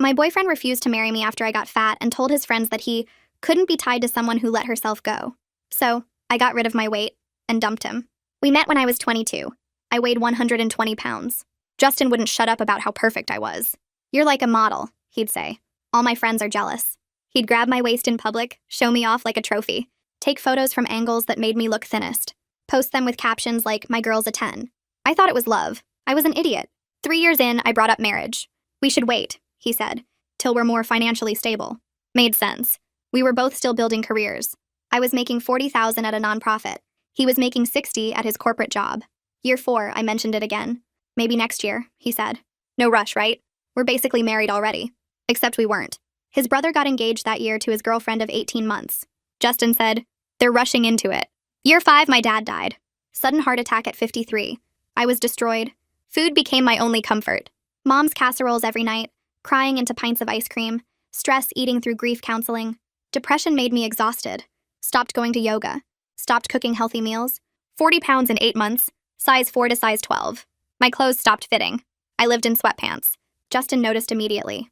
My boyfriend refused to marry me after I got fat and told his friends that he couldn't be tied to someone who let herself go. So, I got rid of my weight and dumped him. We met when I was 22. I weighed 120 pounds. Justin wouldn't shut up about how perfect I was. "You're like a model," he'd say. "All my friends are jealous." He'd grab my waist in public, show me off like a trophy, take photos from angles that made me look thinnest, post them with captions like, "My girl's a 10. I thought it was love. I was an idiot. 3 years in, I brought up marriage. "We should wait," he said, "till we're more financially stable." Made sense. We were both still building careers. I was making $40,000 at a nonprofit. He was making $60,000 at his corporate job. Year 4, I mentioned it again. "Maybe next year," he said. "No rush, right? We're basically married already." Except we weren't. His brother got engaged that year to his girlfriend of 18 months. Justin said, "They're rushing into it." Year 5, my dad died. Sudden heart attack at 53. I was destroyed. Food became my only comfort. Mom's casseroles every night, crying into pints of ice cream, stress eating through grief counseling. Depression made me exhausted. Stopped going to yoga. Stopped cooking healthy meals. 40 pounds in 8 months, size 4 to size 12. My clothes stopped fitting. I lived in sweatpants. Justin noticed immediately.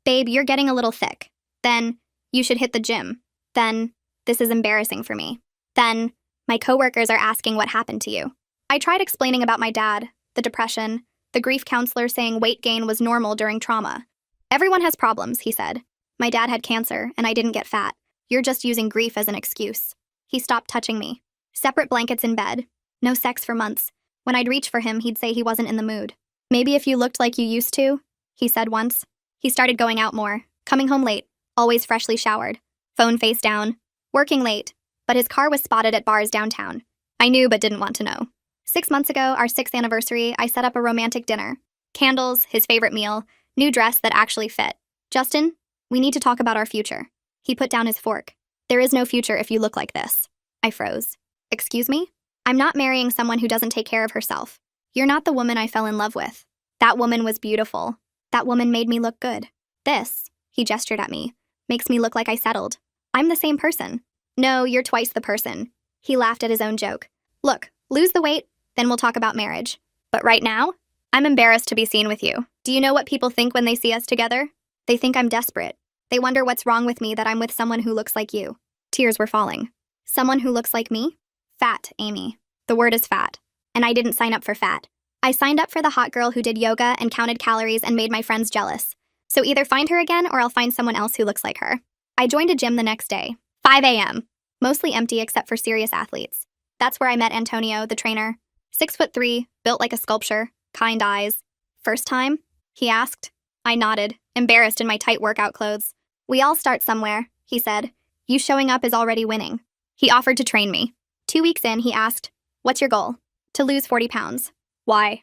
"Babe, you're getting a little thick." Then, "You should hit the gym." Then, "This is embarrassing for me." Then, "My coworkers are asking what happened to you." I tried explaining about my dad, the depression, the grief counselor saying weight gain was normal during trauma. "Everyone has problems," he said. "My dad had cancer, and I didn't get fat. You're just using grief as an excuse." He stopped touching me. Separate blankets in bed. No sex for months. When I'd reach for him, he'd say he wasn't in the mood. "Maybe if you looked like you used to," he said once. He started going out more, coming home late, always freshly showered, phone face down, working late, but his car was spotted at bars downtown. I knew but didn't want to know. 6 months ago, our 6th anniversary, I set up a romantic dinner. Candles, his favorite meal, new dress that actually fit. "Justin, we need to talk about our future." He put down his fork. "There is no future if you look like this." I froze. "Excuse me? I'm not marrying someone who doesn't take care of herself. You're not the woman I fell in love with. That woman was beautiful. That woman made me look good. This," he gestured at me, "makes me look like I settled. I'm the same person." "No, you're twice the person." He laughed at his own joke. "Look, lose the weight, then we'll talk about marriage. But right now, I'm embarrassed to be seen with you. Do you know what people think when they see us together? They think I'm desperate. They wonder what's wrong with me that I'm with someone who looks like you." Tears were falling. "Someone who looks like me? Fat, Amy. The word is fat. And I didn't sign up for fat. I signed up for the hot girl who did yoga and counted calories and made my friends jealous. So either find her again or I'll find someone else who looks like her." I joined a gym the next day. 5 a.m. Mostly empty except for serious athletes. That's where I met Antonio, the trainer. 6'3", built like a sculpture, kind eyes. "First time?" he asked. I nodded, embarrassed in my tight workout clothes. "We all start somewhere," he said. "You showing up is already winning." He offered to train me. 2 weeks in, he asked, "What's your goal?" "To lose 40 pounds. "Why?"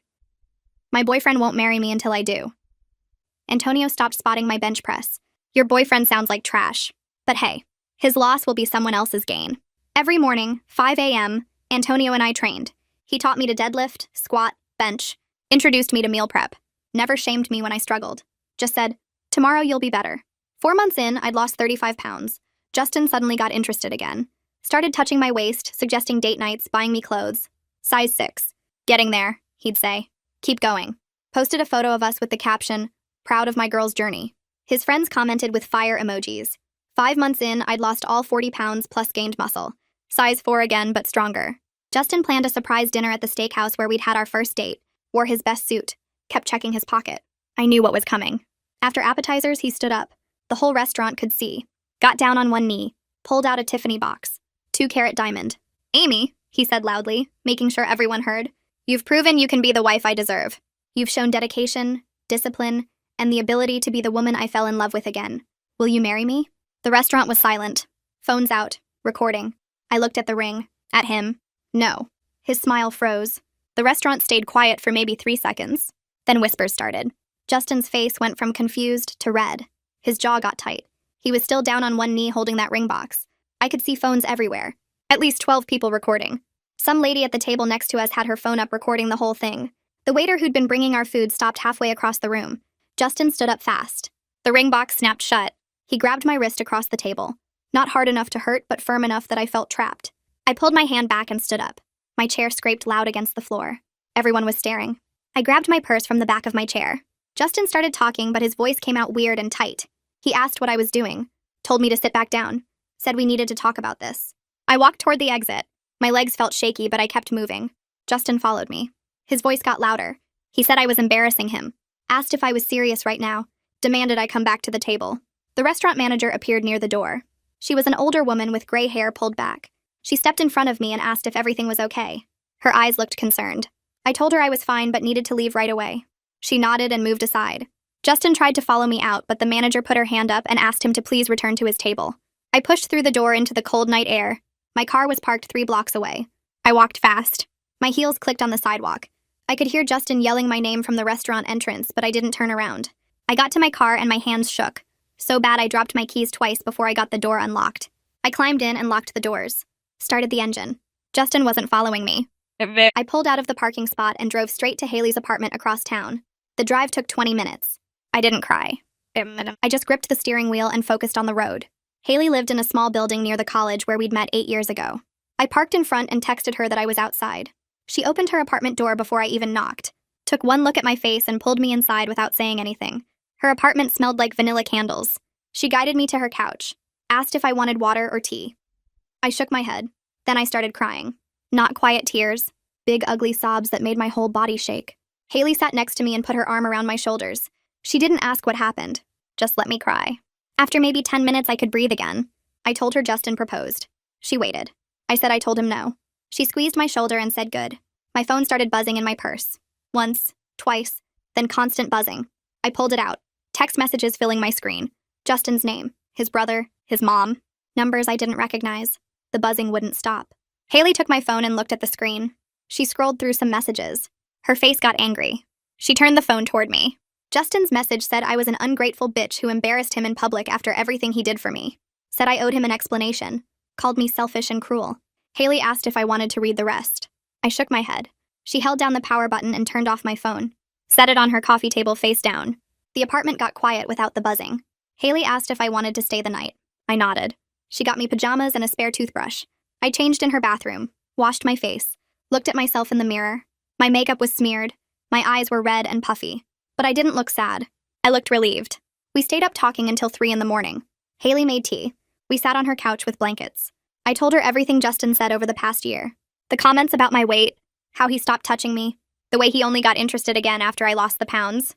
"My boyfriend won't marry me until I do." Antonio stopped spotting my bench press. "Your boyfriend sounds like trash. But hey, his loss will be someone else's gain." Every morning, 5 a.m., Antonio and I trained. He taught me to deadlift, squat, bench, introduced me to meal prep, never shamed me when I struggled, just said, "Tomorrow you'll be better." 4 months in, I'd lost 35 pounds. Justin suddenly got interested again. Started touching my waist, suggesting date nights, buying me clothes. "Size 6. Getting there," he'd say. "Keep going." Posted a photo of us with the caption, "Proud of my girl's journey." His friends commented with fire emojis. 5 months in, I'd lost all 40 pounds plus gained muscle. Size 4 again, but stronger. Justin planned a surprise dinner at the steakhouse where we'd had our first date, wore his best suit, kept checking his pocket. I knew what was coming. After appetizers, he stood up. The whole restaurant could see. Got down on one knee, pulled out a Tiffany box. 2-carat diamond. "Amy," he said loudly, making sure everyone heard, "you've proven you can be the wife I deserve. You've shown dedication, discipline, and the ability to be the woman I fell in love with again. Will you marry me?" The restaurant was silent. Phones out, recording. I looked at the ring, at him. No. His smile froze. The restaurant stayed quiet for maybe 3 seconds. Then whispers started. Justin's face went from confused to red. His jaw got tight. He was still down on one knee holding that ring box. I could see phones everywhere. At least 12 people recording. Some lady at the table next to us had her phone up recording the whole thing. The waiter who'd been bringing our food stopped halfway across the room. Justin stood up fast. The ring box snapped shut. He grabbed my wrist across the table. Not hard enough to hurt, but firm enough that I felt trapped. I pulled my hand back and stood up. My chair scraped loud against the floor. Everyone was staring. I grabbed my purse from the back of my chair. Justin started talking, but his voice came out weird and tight. He asked what I was doing, told me to sit back down, said we needed to talk about this. I walked toward the exit. My legs felt shaky, but I kept moving. Justin followed me. His voice got louder. He said I was embarrassing him, asked if I was serious right now, demanded I come back to the table. The restaurant manager appeared near the door. She was an older woman with gray hair pulled back. She stepped in front of me and asked if everything was okay. Her eyes looked concerned. I told her I was fine but needed to leave right away. She nodded and moved aside. Justin tried to follow me out, but the manager put her hand up and asked him to please return to his table. I pushed through the door into the cold night air. My car was parked 3 blocks away. I walked fast. My heels clicked on the sidewalk. I could hear Justin yelling my name from the restaurant entrance, but I didn't turn around. I got to my car and my hands shook. So bad I dropped my keys twice before I got the door unlocked. I climbed in and locked the doors. Started the engine. Justin wasn't following me. I pulled out of the parking spot and drove straight to Haley's apartment across town. The drive took 20 minutes. I didn't cry. I just gripped the steering wheel and focused on the road. Haley lived in a small building near the college where we'd met 8 years ago. I parked in front and texted her that I was outside. She opened her apartment door before I even knocked, took one look at my face and pulled me inside without saying anything. Her apartment smelled like vanilla candles. She guided me to her couch, asked if I wanted water or tea. I shook my head. Then I started crying. Not quiet tears, big ugly sobs that made my whole body shake. Haley sat next to me and put her arm around my shoulders. She didn't ask what happened, just let me cry. After maybe 10 minutes I could breathe again. I told her Justin proposed. She waited. I said I told him no. She squeezed my shoulder and said good. My phone started buzzing in my purse. Once, twice, then constant buzzing. I pulled it out. Text messages filling my screen. Justin's name, his brother, his mom. Numbers I didn't recognize. The buzzing wouldn't stop. Haley took my phone and looked at the screen. She scrolled through some messages. Her face got angry. She turned the phone toward me. Justin's message said I was an ungrateful bitch who embarrassed him in public after everything he did for me. Said I owed him an explanation. Called me selfish and cruel. Haley asked if I wanted to read the rest. I shook my head. She held down the power button and turned off my phone. Set it on her coffee table face down. The apartment got quiet without the buzzing. Haley asked if I wanted to stay the night. I nodded. She got me pajamas and a spare toothbrush. I changed in her bathroom, washed my face, looked at myself in the mirror. My makeup was smeared. My eyes were red and puffy. But I didn't look sad. I looked relieved. We stayed up talking until 3 in the morning. Haley made tea. We sat on her couch with blankets. I told her everything Justin said over the past year. The comments about my weight, how he stopped touching me, the way he only got interested again after I lost the pounds.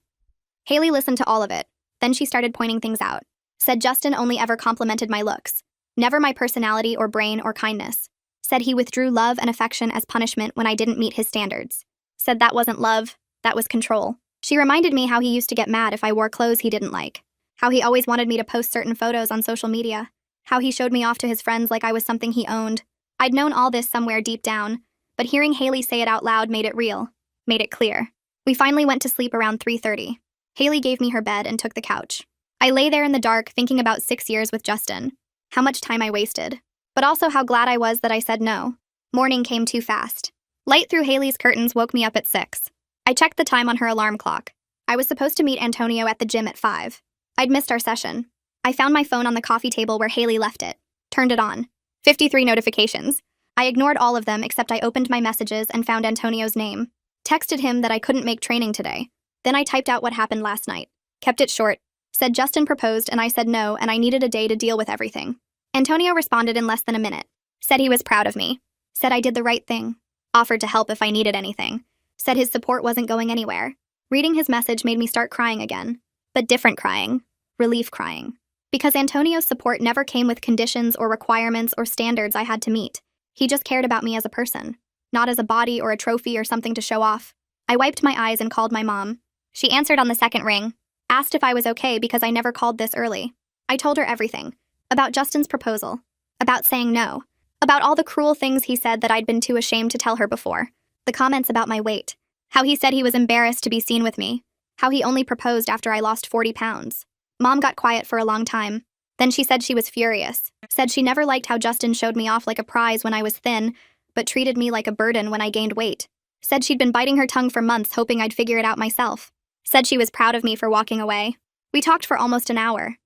Haley listened to all of it. Then she started pointing things out. Said Justin only ever complimented my looks, never my personality or brain or kindness. Said he withdrew love and affection as punishment when I didn't meet his standards. Said that wasn't love, that was control. She reminded me how he used to get mad if I wore clothes he didn't like, how he always wanted me to post certain photos on social media, how he showed me off to his friends like I was something he owned. I'd known all this somewhere deep down, but hearing Haley say it out loud made it real, made it clear. We finally went to sleep around 3:30. Haley gave me her bed and took the couch. I lay there in the dark thinking about 6 years with Justin, how much time I wasted, but also how glad I was that I said no. Morning came too fast. Light through Haley's curtains woke me up at 6. I checked the time on her alarm clock. I was supposed to meet Antonio at the gym at 5. I'd missed our session. I found my phone on the coffee table where Haley left it. Turned it on. 53 notifications. I ignored all of them except I opened my messages and found Antonio's name. Texted him that I couldn't make training today. Then I typed out what happened last night. Kept it short. Said Justin proposed and I said no and I needed a day to deal with everything. Antonio responded in less than a minute. Said he was proud of me. Said I did the right thing. Offered to help if I needed anything. Said his support wasn't going anywhere. Reading his message made me start crying again. But different crying. Relief crying. Because Antonio's support never came with conditions or requirements or standards I had to meet. He just cared about me as a person, not as a body or a trophy or something to show off. I wiped my eyes and called my mom. She answered on the second ring, asked if I was okay because I never called this early. I told her everything. About Justin's proposal. About saying no. About all the cruel things he said that I'd been too ashamed to tell her before. The comments about my weight. How he said he was embarrassed to be seen with me. How he only proposed after I lost 40 pounds. Mom got quiet for a long time. Then she said she was furious. Said she never liked how Justin showed me off like a prize when I was thin, but treated me like a burden when I gained weight. Said she'd been biting her tongue for months hoping I'd figure it out myself. Said she was proud of me for walking away. We talked for almost an hour.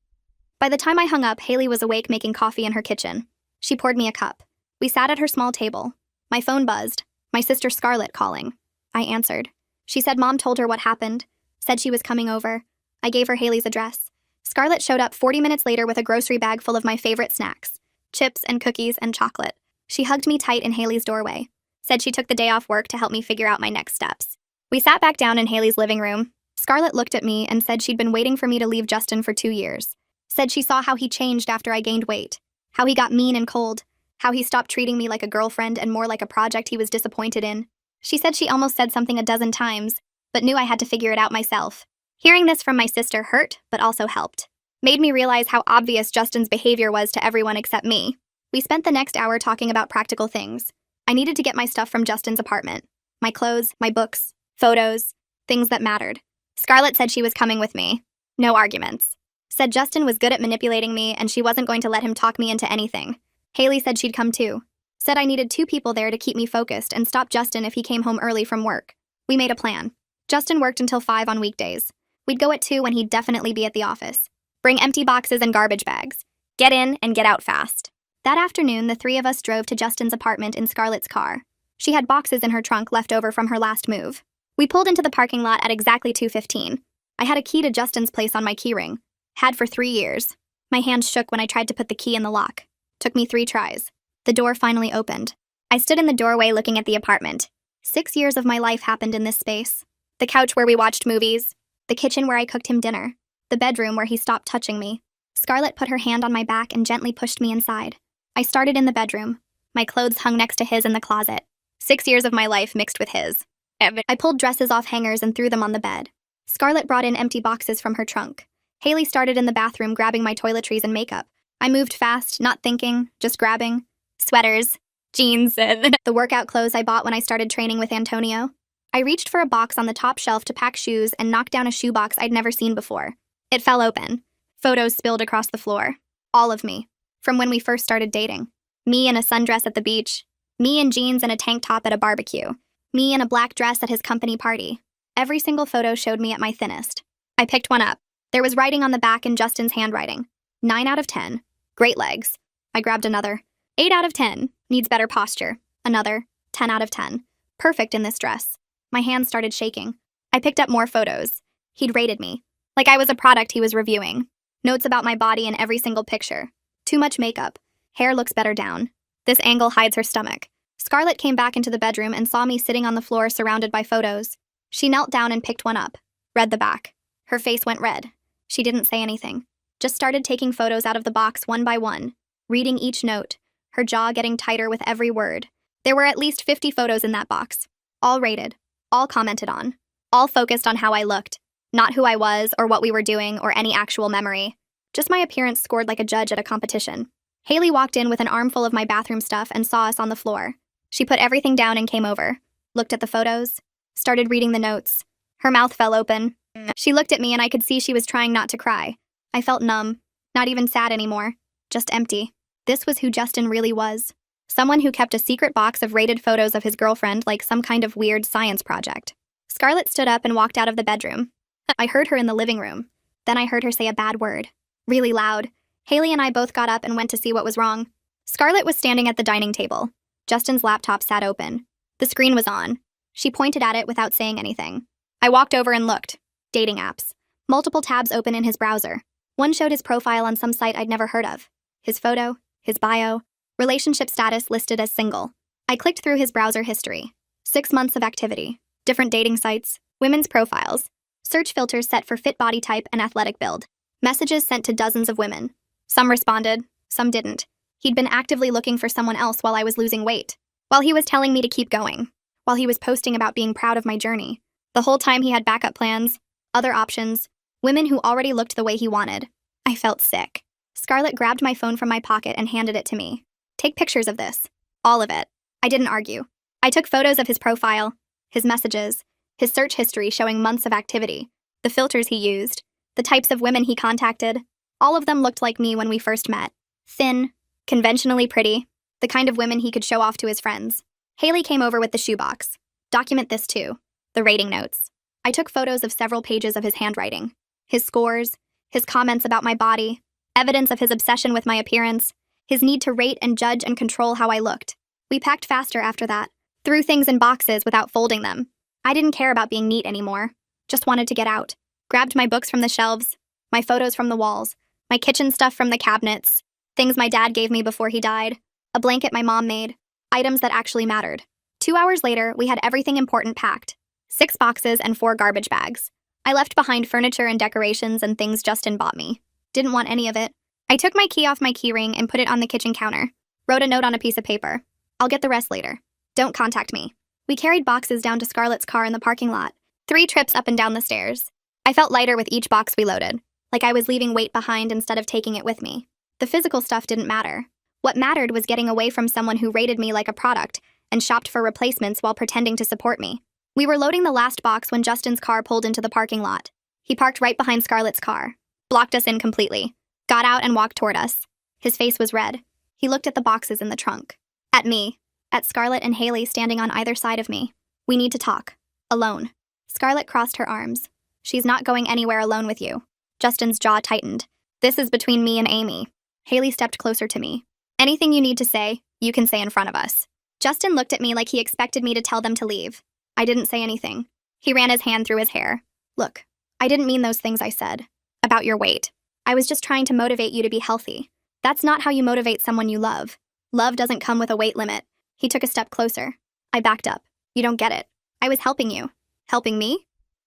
By the time I hung up, Haley was awake making coffee in her kitchen. She poured me a cup. We sat at her small table. My phone buzzed. My sister Scarlett calling. I answered. She said Mom told her what happened. Said she was coming over. I gave her Haley's address. Scarlett showed up 40 minutes later with a grocery bag full of my favorite snacks, chips and cookies and chocolate. She hugged me tight in Haley's doorway. Said she took the day off work to help me figure out my next steps. We sat back down in Haley's living room. Scarlett looked at me and said she'd been waiting for me to leave Justin for 2 years. Said she saw how he changed after I gained weight, how he got mean and cold, how he stopped treating me like a girlfriend and more like a project he was disappointed in. She said she almost said something a dozen times, but knew I had to figure it out myself. Hearing this from my sister hurt, but also helped. Made me realize how obvious Justin's behavior was to everyone except me. We spent the next hour talking about practical things. I needed to get my stuff from Justin's apartment. My clothes, my books, photos, things that mattered. Scarlett said she was coming with me. No arguments. Said Justin was good at manipulating me and she wasn't going to let him talk me into anything. Haley said she'd come too. Said I needed 2 people there to keep me focused and stop Justin if he came home early from work. We made a plan. Justin worked until 5 on weekdays. We'd go at 2 when he'd definitely be at the office. Bring empty boxes and garbage bags. Get in and get out fast. That afternoon, the 3 of us drove to Justin's apartment in Scarlett's car. She had boxes in her trunk left over from her last move. We pulled into the parking lot at exactly 2:15. I had a key to Justin's place on my keyring. Had for 3 years. My hands shook when I tried to put the key in the lock. Took me 3 tries. The door finally opened. I stood in the doorway looking at the apartment. 6 years of my life happened in this space. The couch where we watched movies. The kitchen where I cooked him dinner. The bedroom where he stopped touching me. Scarlett put her hand on my back and gently pushed me inside. I started in the bedroom. My clothes hung next to his in the closet. 6 years of my life mixed with his. I pulled dresses off hangers and threw them on the bed. Scarlett brought in empty boxes from her trunk. Haley started in the bathroom grabbing my toiletries and makeup. I moved fast, not thinking, just grabbing. Sweaters, jeans, and the workout clothes I bought when I started training with Antonio. I reached for a box on the top shelf to pack shoes and knocked down a shoebox I'd never seen before. It fell open. Photos spilled across the floor. All of me. From when we first started dating. Me in a sundress at the beach. Me in jeans and a tank top at a barbecue. Me in a black dress at his company party. Every single photo showed me at my thinnest. I picked one up. There was writing on the back in Justin's handwriting. 9 out of 10. Great legs. I grabbed another. 8 out of 10. Needs better posture. Another. 10 out of 10. Perfect in this dress. My hands started shaking. I picked up more photos. He'd rated me. Like I was a product he was reviewing. Notes about my body in every single picture. Too much makeup. Hair looks better down. This angle hides her stomach. Scarlett came back into the bedroom and saw me sitting on the floor surrounded by photos. She knelt down and picked one up. Read the back. Her face went red. She didn't say anything. Just started taking photos out of the box one by one. Reading each note. Her jaw getting tighter with every word. There were at least 50 photos in that box. All rated. All commented on. All focused on how I looked. Not who I was or what we were doing or any actual memory. Just my appearance scored like a judge at a competition. Haley walked in with an armful of my bathroom stuff and saw us on the floor. She put everything down and came over. Looked at the photos. Started reading the notes. Her mouth fell open. She looked at me and I could see she was trying not to cry. I felt numb. Not even sad anymore. Just empty. This was who Justin really was. Someone who kept a secret box of rated photos of his girlfriend like some kind of weird science project. Scarlett stood up and walked out of the bedroom. I heard her in the living room. Then I heard her say a bad word. Really loud. Haley and I both got up and went to see what was wrong. Scarlett was standing at the dining table. Justin's laptop sat open. The screen was on. She pointed at it without saying anything. I walked over and looked. Dating apps. Multiple tabs open in his browser. One showed his profile on some site I'd never heard of. His photo, his bio, relationship status listed as single. I clicked through his browser history. 6 months of activity. Different dating sites. Women's profiles. Search filters set for fit body type and athletic build. Messages sent to dozens of women. Some responded, some didn't. He'd been actively looking for someone else while I was losing weight. While he was telling me to keep going. While he was posting about being proud of my journey. The whole time he had backup plans, other options, women who already looked the way he wanted. I felt sick. Scarlett grabbed my phone from my pocket and handed it to me. Take pictures of this. All of it. I didn't argue. I took photos of his profile, his messages, his search history showing months of activity, the filters he used, the types of women he contacted. All of them looked like me when we first met. Thin, conventionally pretty, the kind of women he could show off to his friends. Haley came over with the shoebox. Document this too. The rating notes. I took photos of several pages of his handwriting. His scores, his comments about my body, evidence of his obsession with my appearance, his need to rate and judge and control how I looked. We packed faster after that, threw things in boxes without folding them. I didn't care about being neat anymore. Just wanted to get out. Grabbed my books from the shelves, my photos from the walls, my kitchen stuff from the cabinets, things my dad gave me before he died, a blanket my mom made, items that actually mattered. 2 hours later, we had everything important packed. 6 boxes and 4 garbage bags. I left behind furniture and decorations and things Justin bought me. Didn't want any of it. I took my key off my keyring and put it on the kitchen counter. Wrote a note on a piece of paper. I'll get the rest later. Don't contact me. We carried boxes down to Scarlett's car in the parking lot. 3 trips up and down the stairs. I felt lighter with each box we loaded, like I was leaving weight behind instead of taking it with me. The physical stuff didn't matter. What mattered was getting away from someone who rated me like a product and shopped for replacements while pretending to support me. We were loading the last box when Justin's car pulled into the parking lot. He parked right behind Scarlett's car, blocked us in completely, got out and walked toward us. His face was red. He looked at the boxes in the trunk. At me. At Scarlett and Haley standing on either side of me. We need to talk. Alone. Scarlett crossed her arms. She's not going anywhere alone with you. Justin's jaw tightened. This is between me and Amy. Haley stepped closer to me. Anything you need to say, you can say in front of us. Justin looked at me like he expected me to tell them to leave. I didn't say anything. He ran his hand through his hair. Look, I didn't mean those things I said. About your weight. I was just trying to motivate you to be healthy. That's not how you motivate someone you love. Love doesn't come with a weight limit. He took a step closer. I backed up. You don't get it. I was helping you. Helping me?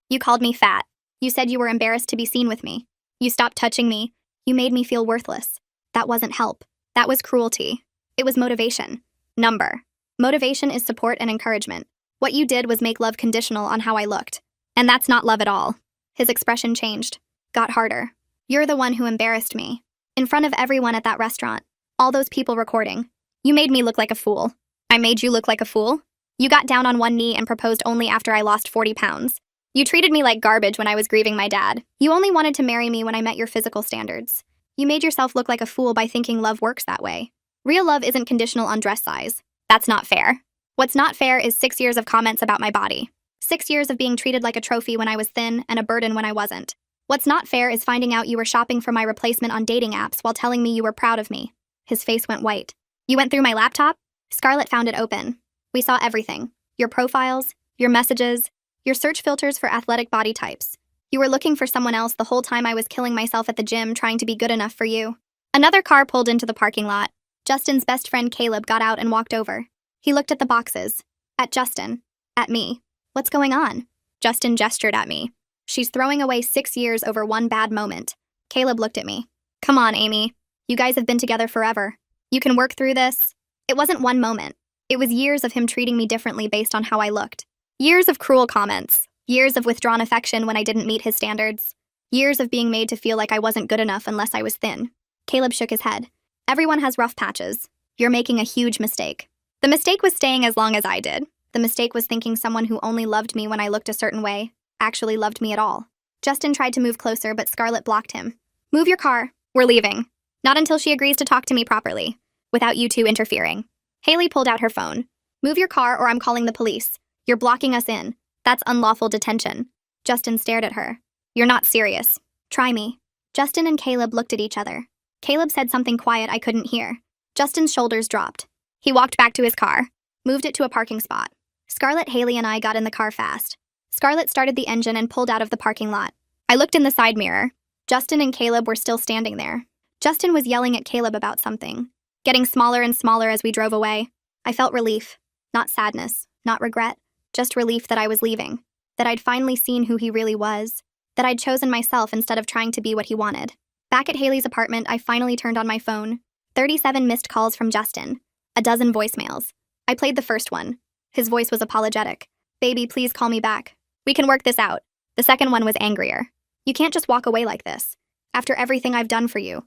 You called me fat. You said you were embarrassed to be seen with me. You stopped touching me. You made me feel worthless. That wasn't help. That was cruelty. It was motivation. Number. Motivation is support and encouragement. What you did was make love conditional on how I looked. And that's not love at all. His expression changed. Got harder. You're the one who embarrassed me. In front of everyone at that restaurant. All those people recording. You made me look like a fool. I made you look like a fool? You got down on one knee and proposed only after I lost 40 pounds. You treated me like garbage when I was grieving my dad. You only wanted to marry me when I met your physical standards. You made yourself look like a fool by thinking love works that way. Real love isn't conditional on dress size. That's not fair. What's not fair is 6 years of comments about my body. 6 years of being treated like a trophy when I was thin and a burden when I wasn't. What's not fair is finding out you were shopping for my replacement on dating apps while telling me you were proud of me. His face went white. You went through my laptop? Scarlett found it open. We saw everything. Your profiles, your messages, your search filters for athletic body types. You were looking for someone else the whole time I was killing myself at the gym trying to be good enough for you. Another car pulled into the parking lot. Justin's best friend Caleb got out and walked over. He looked at the boxes. At Justin. At me. What's going on? Justin gestured at me. She's throwing away 6 years over one bad moment. Caleb looked at me. Come on, Amy. You guys have been together forever. You can work through this. It wasn't one moment. It was years of him treating me differently based on how I looked. Years of cruel comments. Years of withdrawn affection when I didn't meet his standards. Years of being made to feel like I wasn't good enough unless I was thin. Caleb shook his head. Everyone has rough patches. You're making a huge mistake. The mistake was staying as long as I did. The mistake was thinking someone who only loved me when I looked a certain way actually loved me at all. Justin tried to move closer, but Scarlett blocked him. Move your car. We're leaving. Not until she agrees to talk to me properly. Without you two interfering. Haley pulled out her phone. Move your car or I'm calling the police. You're blocking us in. That's unlawful detention. Justin stared at her. You're not serious. Try me. Justin and Caleb looked at each other. Caleb said something quiet I couldn't hear. Justin's shoulders dropped. He walked back to his car. Moved it to a parking spot. Scarlett, Haley, and I got in the car fast. Scarlett started the engine and pulled out of the parking lot. I looked in the side mirror. Justin and Caleb were still standing there. Justin was yelling at Caleb about something. Getting smaller and smaller as we drove away. I felt relief. Not sadness. Not regret. Just relief that I was leaving. That I'd finally seen who he really was. That I'd chosen myself instead of trying to be what he wanted. Back at Haley's apartment, I finally turned on my phone. 37 missed calls from Justin. A dozen voicemails. I played the first one. His voice was apologetic. Baby, please call me back. We can work this out. The second one was angrier. You can't just walk away like this. After everything I've done for you.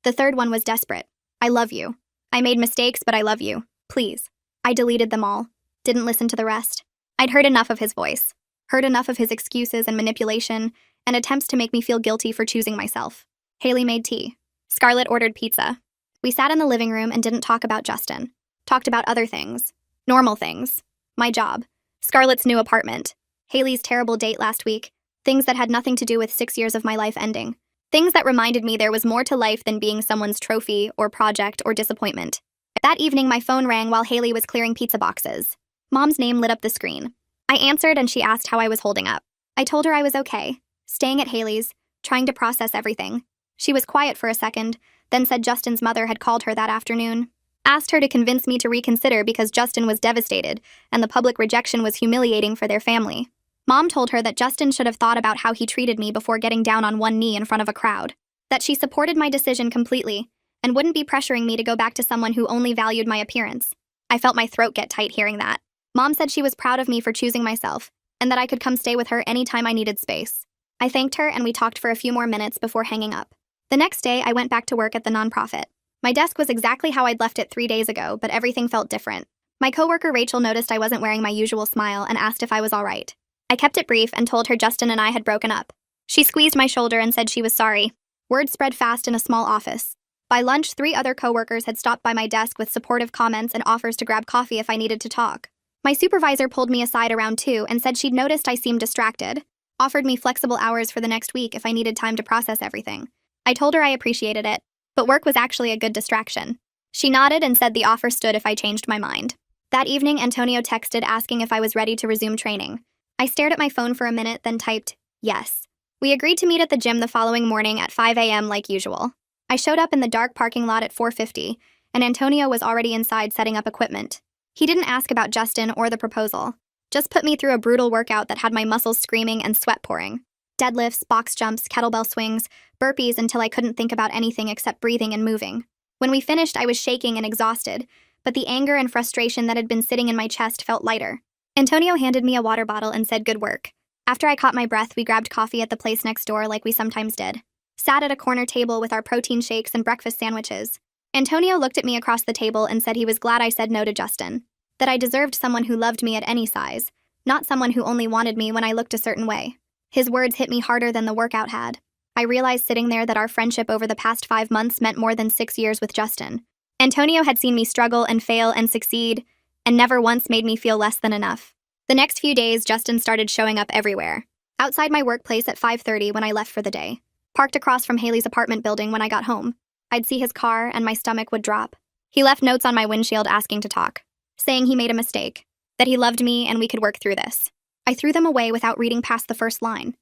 The third one was desperate. I love you. I made mistakes, but I love you. Please. I deleted them all. Didn't listen to the rest. I'd heard enough of his voice. Heard enough of his excuses and manipulation and attempts to make me feel guilty for choosing myself. Haley made tea. Scarlett ordered pizza. We sat in the living room and didn't talk about Justin. Talked about other things. Normal things. My job. Scarlett's new apartment. Haley's terrible date last week. Things that had nothing to do with 6 years of my life ending. Things that reminded me there was more to life than being someone's trophy or project or disappointment. That evening, my phone rang while Haley was clearing pizza boxes. Mom's name lit up the screen. I answered and she asked how I was holding up. I told her I was okay, staying at Haley's, trying to process everything. She was quiet for a second, then said Justin's mother had called her that afternoon. Asked her to convince me to reconsider because Justin was devastated, and the public rejection was humiliating for their family. Mom told her that Justin should have thought about how he treated me before getting down on one knee in front of a crowd. That she supported my decision completely, and wouldn't be pressuring me to go back to someone who only valued my appearance. I felt my throat get tight hearing that. Mom said she was proud of me for choosing myself, and that I could come stay with her anytime I needed space. I thanked her and we talked for a few more minutes before hanging up. The next day, I went back to work at the nonprofit. My desk was exactly how I'd left it 3 days ago, but everything felt different. My coworker Rachel noticed I wasn't wearing my usual smile and asked if I was all right. I kept it brief and told her Justin and I had broken up. She squeezed my shoulder and said she was sorry. Word spread fast in a small office. By lunch, 3 other coworkers had stopped by my desk with supportive comments and offers to grab coffee if I needed to talk. My supervisor pulled me aside around 2 and said she'd noticed I seemed distracted, offered me flexible hours for the next week if I needed time to process everything. I told her I appreciated it, but work was actually a good distraction. She nodded and said the offer stood if I changed my mind. That evening, Antonio texted asking if I was ready to resume training. I stared at my phone for a minute, then typed, yes. We agreed to meet at the gym the following morning at 5 a.m. like usual. I showed up in the dark parking lot at 4:50, and Antonio was already inside setting up equipment. He didn't ask about Justin or the proposal, just put me through a brutal workout that had my muscles screaming and sweat pouring. Deadlifts, box jumps, kettlebell swings, burpees until I couldn't think about anything except breathing and moving. When we finished, I was shaking and exhausted, but the anger and frustration that had been sitting in my chest felt lighter. Antonio handed me a water bottle and said good work. After I caught my breath, we grabbed coffee at the place next door like we sometimes did. Sat at a corner table with our protein shakes and breakfast sandwiches. Antonio looked at me across the table and said he was glad I said no to Justin. That I deserved someone who loved me at any size, not someone who only wanted me when I looked a certain way. His words hit me harder than the workout had. I realized sitting there that our friendship over the past 5 months meant more than 6 years with Justin. Antonio had seen me struggle and fail and succeed, and never once made me feel less than enough. The next few days, Justin started showing up everywhere. Outside my workplace at 5:30 when I left for the day. Parked across from Haley's apartment building when I got home. I'd see his car and my stomach would drop. He left notes on my windshield asking to talk, saying he made a mistake, that he loved me and we could work through this. I threw them away without reading past the first line.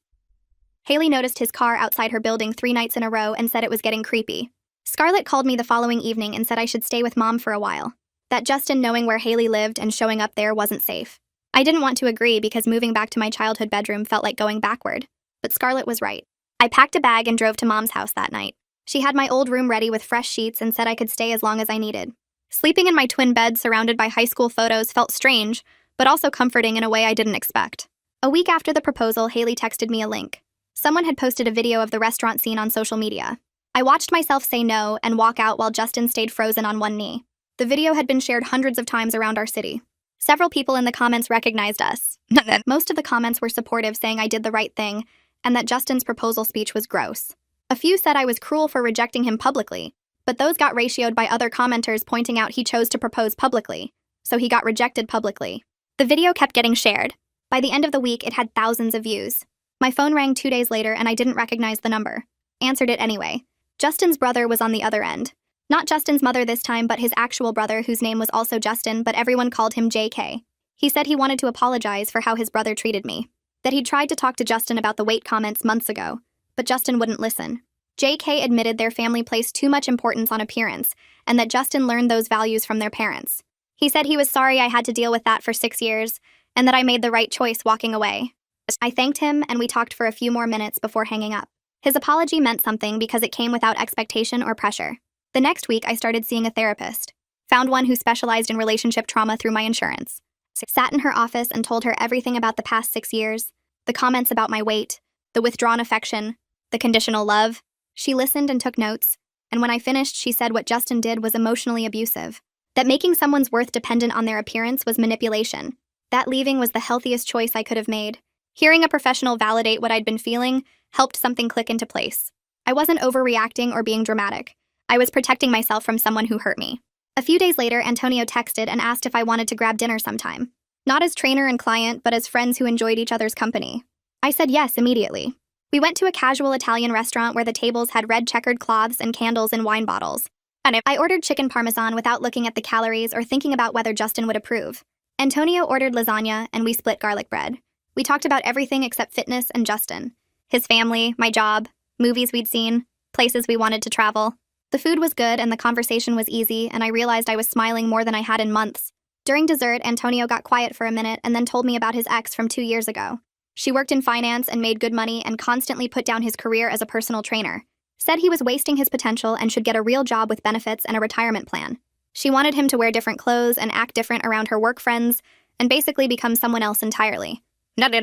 Haley noticed his car outside her building 3 nights in a row and said it was getting creepy. Scarlett called me the following evening and said I should stay with Mom for a while. That Justin knowing where Haley lived and showing up there wasn't safe. I didn't want to agree because moving back to my childhood bedroom felt like going backward. But Scarlett was right. I packed a bag and drove to Mom's house that night. She had my old room ready with fresh sheets and said I could stay as long as I needed. Sleeping in my twin bed surrounded by high school photos felt strange, but also comforting in a way I didn't expect. A week after the proposal, Haley texted me a link. Someone had posted a video of the restaurant scene on social media. I watched myself say no and walk out while Justin stayed frozen on one knee. The video had been shared hundreds of times around our city. Several people in the comments recognized us. Most of the comments were supportive, saying I did the right thing and that Justin's proposal speech was gross. A few said I was cruel for rejecting him publicly, but those got ratioed by other commenters pointing out he chose to propose publicly, so he got rejected publicly. The video kept getting shared. By the end of the week, it had thousands of views. My phone rang 2 days later and I didn't recognize the number. Answered it anyway. Justin's brother was on the other end. Not Justin's mother this time, but his actual brother, whose name was also Justin, but everyone called him JK. He said he wanted to apologize for how his brother treated me. That he'd tried to talk to Justin about the weight comments months ago, but Justin wouldn't listen. JK admitted their family placed too much importance on appearance, and that Justin learned those values from their parents. He said he was sorry I had to deal with that for 6 years, and that I made the right choice walking away. I thanked him, and we talked for a few more minutes before hanging up. His apology meant something because it came without expectation or pressure. The next week, I started seeing a therapist. Found one who specialized in relationship trauma through my insurance. Sat in her office and told her everything about the past 6 years, the comments about my weight, the withdrawn affection, the conditional love. She listened and took notes, and when I finished, she said what Justin did was emotionally abusive. That making someone's worth dependent on their appearance was manipulation. That leaving was the healthiest choice I could have made. Hearing a professional validate what I'd been feeling helped something click into place. I wasn't overreacting or being dramatic. I was protecting myself from someone who hurt me. A few days later, Antonio texted and asked if I wanted to grab dinner sometime. Not as trainer and client, but as friends who enjoyed each other's company. I said yes immediately. We went to a casual Italian restaurant where the tables had red checkered cloths and candles in wine bottles. I ordered chicken parmesan without looking at the calories or thinking about whether Justin would approve. Antonio ordered lasagna and we split garlic bread. We talked about everything except fitness and Justin. His family, my job, movies we'd seen, places we wanted to travel. The food was good and the conversation was easy, and I realized I was smiling more than I had in months. During dessert, Antonio got quiet for a minute and then told me about his ex from 2 years ago. She worked in finance and made good money and constantly put down his career as a personal trainer. Said he was wasting his potential and should get a real job with benefits and a retirement plan. She wanted him to wear different clothes and act different around her work friends and basically become someone else entirely.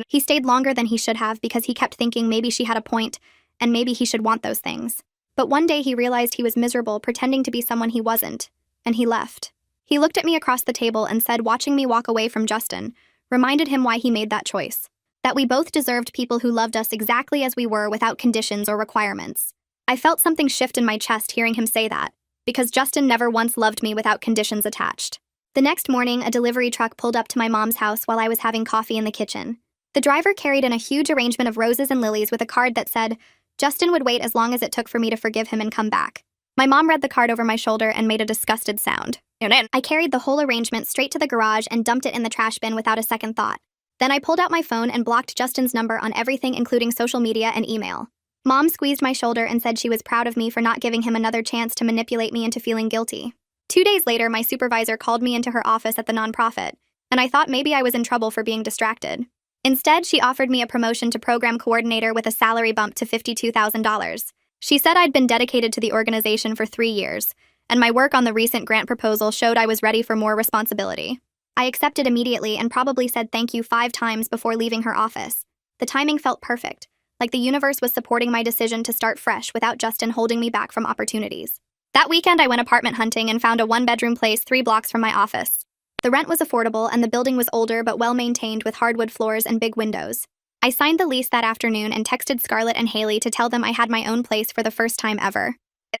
He stayed longer than he should have because he kept thinking maybe she had a point and maybe he should want those things. But one day he realized he was miserable pretending to be someone he wasn't, and he left. He looked at me across the table and said watching me walk away from Justin reminded him why he made that choice. That we both deserved people who loved us exactly as we were without conditions or requirements. I felt something shift in my chest hearing him say that, because Justin never once loved me without conditions attached. The next morning, a delivery truck pulled up to my mom's house while I was having coffee in the kitchen. The driver carried in a huge arrangement of roses and lilies with a card that said, Justin would wait as long as it took for me to forgive him and come back. My mom read the card over my shoulder and made a disgusted sound. I carried the whole arrangement straight to the garage and dumped it in the trash bin without a second thought. Then I pulled out my phone and blocked Justin's number on everything including social media and email. Mom squeezed my shoulder and said she was proud of me for not giving him another chance to manipulate me into feeling guilty. 2 days later, my supervisor called me into her office at the nonprofit, and I thought maybe I was in trouble for being distracted. Instead, she offered me a promotion to program coordinator with a salary bump to $52,000. She said I'd been dedicated to the organization for 3 years, and my work on the recent grant proposal showed I was ready for more responsibility. I accepted immediately and probably said thank you 5 times before leaving her office. The timing felt perfect, like the universe was supporting my decision to start fresh without Justin holding me back from opportunities. That weekend, I went apartment hunting and found a 1-bedroom place 3 blocks from my office. The rent was affordable and the building was older but well-maintained with hardwood floors and big windows. I signed the lease that afternoon and texted Scarlett and Haley to tell them I had my own place for the first time ever.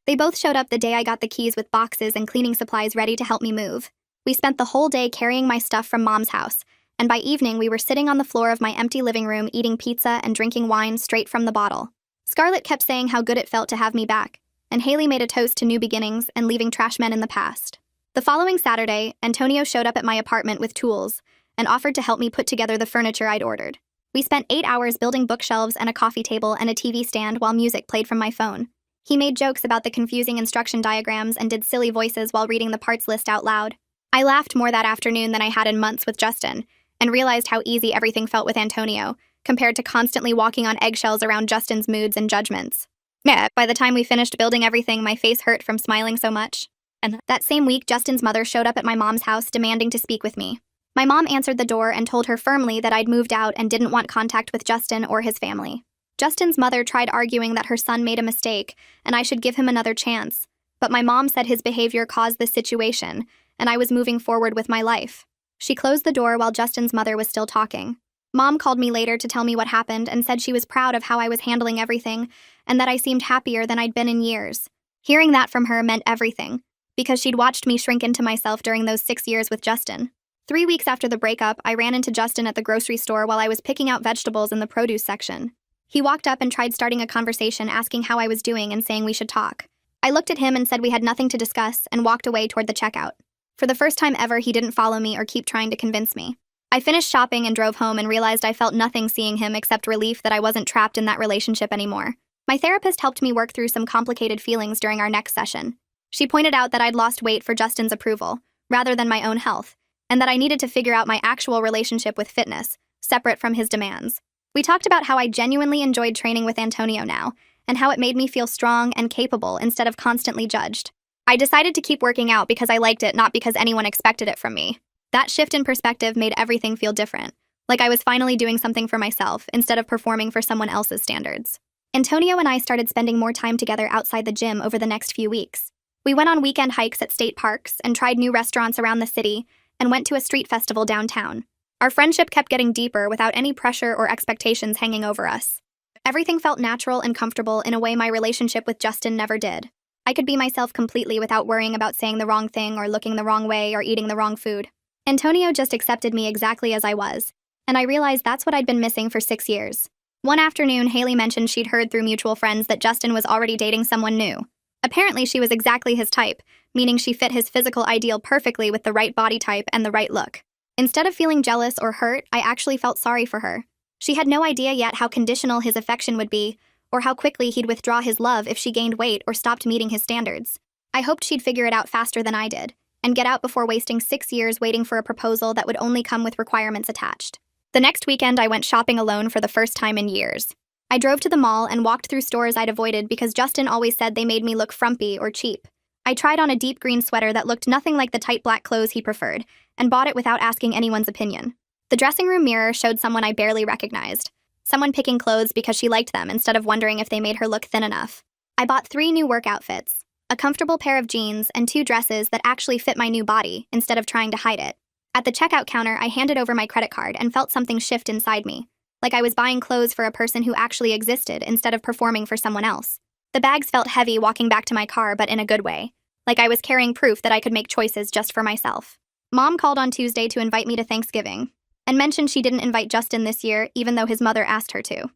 They both showed up the day I got the keys with boxes and cleaning supplies ready to help me move. We spent the whole day carrying my stuff from Mom's house, and by evening we were sitting on the floor of my empty living room eating pizza and drinking wine straight from the bottle. Scarlett kept saying how good it felt to have me back, and Haley made a toast to new beginnings and leaving trash men in the past. The following Saturday, Antonio showed up at my apartment with tools and offered to help me put together the furniture I'd ordered. We spent 8 hours building bookshelves and a coffee table and a TV stand while music played from my phone. He made jokes about the confusing instruction diagrams and did silly voices while reading the parts list out loud. I laughed more that afternoon than I had in months with Justin, and realized how easy everything felt with Antonio, compared to constantly walking on eggshells around Justin's moods and judgments. By the time we finished building everything, my face hurt from smiling so much. And that same week, Justin's mother showed up at my mom's house demanding to speak with me. My mom answered the door and told her firmly that I'd moved out and didn't want contact with Justin or his family. Justin's mother tried arguing that her son made a mistake and I should give him another chance, but my mom said his behavior caused this situation, and I was moving forward with my life. She closed the door while Justin's mother was still talking. Mom called me later to tell me what happened and said she was proud of how I was handling everything and that I seemed happier than I'd been in years. Hearing that from her meant everything, because she'd watched me shrink into myself during those 6 years with Justin. 3 weeks after the breakup, I ran into Justin at the grocery store while I was picking out vegetables in the produce section. He walked up and tried starting a conversation asking how I was doing and saying we should talk. I looked at him and said we had nothing to discuss and walked away toward the checkout. For the first time ever, he didn't follow me or keep trying to convince me. I finished shopping and drove home and realized I felt nothing seeing him except relief that I wasn't trapped in that relationship anymore. My therapist helped me work through some complicated feelings during our next session. She pointed out that I'd lost weight for Justin's approval, rather than my own health, and that I needed to figure out my actual relationship with fitness, separate from his demands. We talked about how I genuinely enjoyed training with Antonio now, and how it made me feel strong and capable instead of constantly judged. I decided to keep working out because I liked it, not because anyone expected it from me. That shift in perspective made everything feel different, like I was finally doing something for myself instead of performing for someone else's standards. Antonio and I started spending more time together outside the gym over the next few weeks. We went on weekend hikes at state parks and tried new restaurants around the city and went to a street festival downtown. Our friendship kept getting deeper without any pressure or expectations hanging over us. Everything felt natural and comfortable in a way my relationship with Justin never did. I could be myself completely without worrying about saying the wrong thing or looking the wrong way or eating the wrong food. Antonio just accepted me exactly as I was, and I realized that's what I'd been missing for 6 years. One afternoon, Haley mentioned she'd heard through mutual friends that Justin was already dating someone new. Apparently, she was exactly his type, meaning she fit his physical ideal perfectly with the right body type and the right look. Instead of feeling jealous or hurt, I actually felt sorry for her. She had no idea yet how conditional his affection would be, or how quickly he'd withdraw his love if she gained weight or stopped meeting his standards. I hoped she'd figure it out faster than I did, and get out before wasting 6 years waiting for a proposal that would only come with requirements attached. The next weekend, I went shopping alone for the first time in years. I drove to the mall and walked through stores I'd avoided because Justin always said they made me look frumpy or cheap. I tried on a deep green sweater that looked nothing like the tight black clothes he preferred, and bought it without asking anyone's opinion. The dressing room mirror showed someone I barely recognized. Someone picking clothes because she liked them instead of wondering if they made her look thin enough. I bought 3 new work outfits, a comfortable pair of jeans and 2 dresses that actually fit my new body instead of trying to hide it. At the checkout counter, I handed over my credit card and felt something shift inside me, like I was buying clothes for a person who actually existed instead of performing for someone else. The bags felt heavy walking back to my car, but in a good way, like I was carrying proof that I could make choices just for myself. Mom called on Tuesday to invite me to Thanksgiving, and mentioned she didn't invite Justin this year even though his mother asked her to.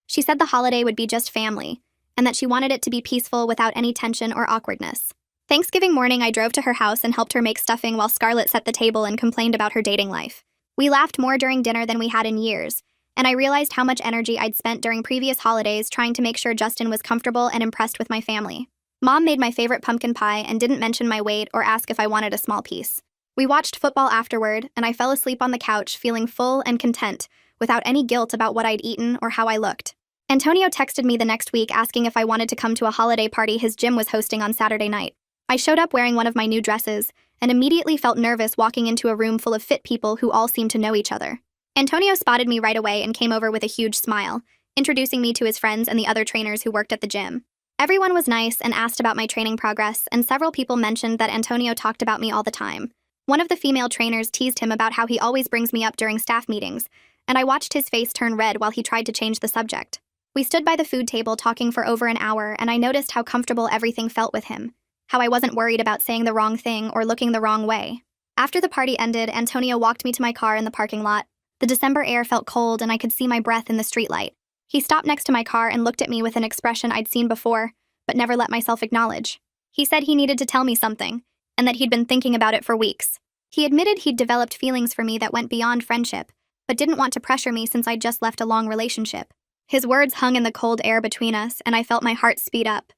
She said the holiday would be just family, and that she wanted it to be peaceful without any tension or awkwardness. Thanksgiving morning, I drove to her house and helped her make stuffing while Scarlett set the table and complained about her dating life. We laughed more during dinner than we had in years, and I realized how much energy I'd spent during previous holidays trying to make sure Justin was comfortable and impressed with my family. Mom made my favorite pumpkin pie and didn't mention my weight or ask if I wanted a small piece. We watched football afterward, and I fell asleep on the couch feeling full and content, without any guilt about what I'd eaten or how I looked. Antonio texted me the next week asking if I wanted to come to a holiday party his gym was hosting on Saturday night. I showed up wearing one of my new dresses, and immediately felt nervous walking into a room full of fit people who all seemed to know each other. Antonio spotted me right away and came over with a huge smile, introducing me to his friends and the other trainers who worked at the gym. Everyone was nice and asked about my training progress, and several people mentioned that Antonio talked about me all the time. One of the female trainers teased him about how he always brings me up during staff meetings, and I watched his face turn red while he tried to change the subject. We stood by the food table talking for over an hour, and I noticed how comfortable everything felt with him, how I wasn't worried about saying the wrong thing or looking the wrong way. After the party ended, Antonio walked me to my car in the parking lot. The December air felt cold and I could see my breath in the streetlight. He stopped next to my car and looked at me with an expression I'd seen before, but never let myself acknowledge. He said he needed to tell me something, and that he'd been thinking about it for weeks. He admitted he'd developed feelings for me that went beyond friendship, but didn't want to pressure me since I'd just left a long relationship. His words hung in the cold air between us, and I felt my heart speed up.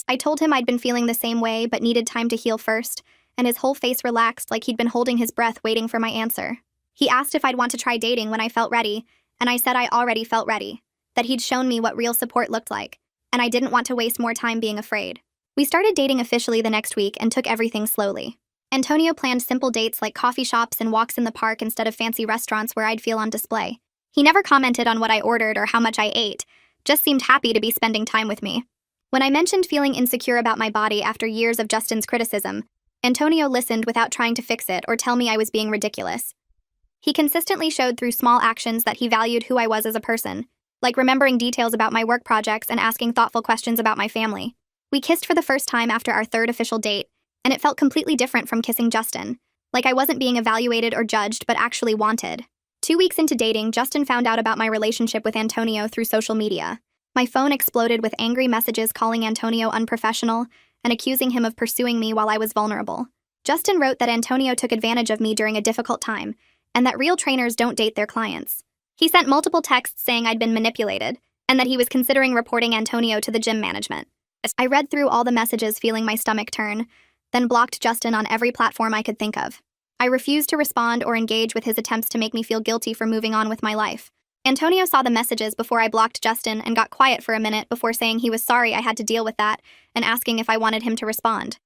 I told him I'd been feeling the same way but needed time to heal first, and his whole face relaxed like he'd been holding his breath waiting for my answer. He asked if I'd want to try dating when I felt ready, and I said I already felt ready, that he'd shown me what real support looked like, and I didn't want to waste more time being afraid. We started dating officially the next week and took everything slowly. Antonio planned simple dates like coffee shops and walks in the park instead of fancy restaurants where I'd feel on display. He never commented on what I ordered or how much I ate, just seemed happy to be spending time with me. When I mentioned feeling insecure about my body after years of Justin's criticism, Antonio listened without trying to fix it or tell me I was being ridiculous. He consistently showed through small actions that he valued who I was as a person, like remembering details about my work projects and asking thoughtful questions about my family. We kissed for the first time after our 3rd official date, and it felt completely different from kissing Justin, like I wasn't being evaluated or judged but actually wanted. 2 weeks into dating, Justin found out about my relationship with Antonio through social media. My phone exploded with angry messages calling Antonio unprofessional and accusing him of pursuing me while I was vulnerable. Justin wrote that Antonio took advantage of me during a difficult time, and that real trainers don't date their clients. He sent multiple texts saying I'd been manipulated, and that he was considering reporting Antonio to the gym management. I read through all the messages feeling my stomach turn, then blocked Justin on every platform I could think of. I refused to respond or engage with his attempts to make me feel guilty for moving on with my life. Antonio saw the messages before I blocked Justin and got quiet for a minute before saying he was sorry I had to deal with that and asking if I wanted him to respond.